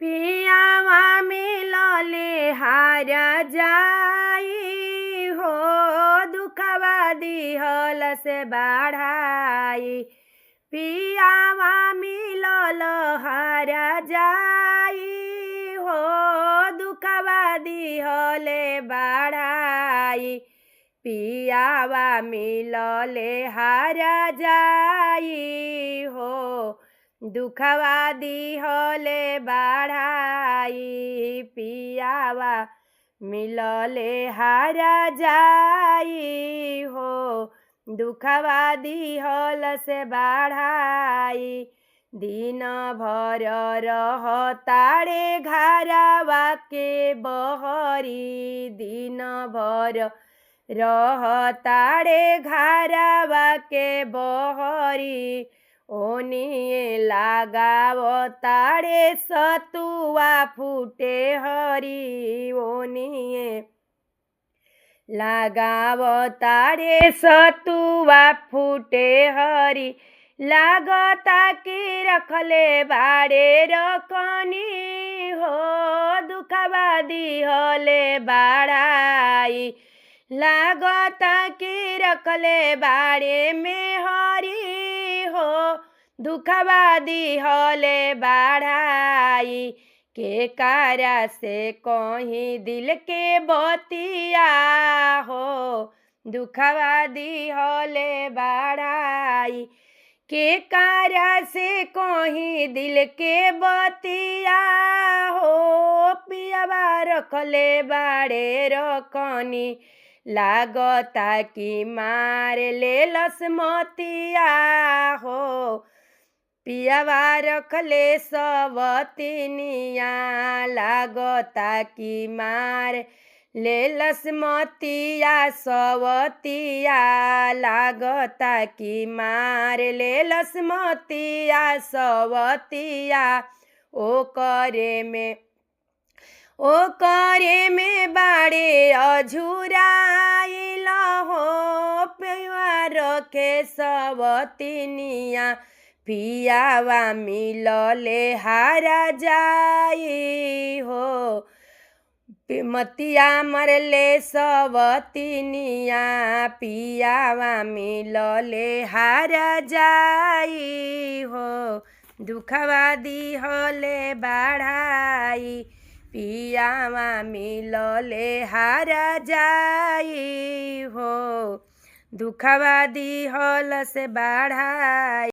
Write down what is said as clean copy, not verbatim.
पियावा मिलले हारा जाई हो, दुखवा दिहल से बढ़ाई। पियावा मिलल हारा जाई हो, दुखवा दिहले बढ़ाई। पियावा मिलले हारा जाई हो, दुखवा दिहले बढ़ाई। पियावा मिलले हारा जाई हो, दुखवा दिहल से बढ़ाई। दिन भर रहतारे घरवा के बहरी, दिन भर रहतारे घरवा के बहरी। ओनिए लगावतारे सतुआ फूटे हरी, ओनिए लगावतारे सतुआ फूटे हरी। लागता कि रखले बाड़े रखनी हो, दुखवा दिहले बढ़ाई। लागता कि रखले बाड़े में हरी हो, दुखवा दिहले बढ़ाई। के कारा से कहीं दिल के बतिया हो, दुखवा दिहले बढ़ाई। के कारा से कहीं दिल के बतिया हो, पियावा रखले बाड़े रखनी। लागता कि मार ले लसमतिया हो, पियावा रखले सवतिनिया। लागता कि मार ले लसमतिया सवतिया, लागता कि मार ले लसमतिया सवतिया। ओ करे में बाड़े अझुराइल हो, पियावा रखे सवतिनिया। पियावा मिलले हारा जाई हो, मतिया मरले सवतिनिया। पियावा मिलले हारा जाई हो, दुखवा दिहले बढ़ाई। पियावा मिलले हारा जाई हो, दुखवा दिहल से बढ़ाई।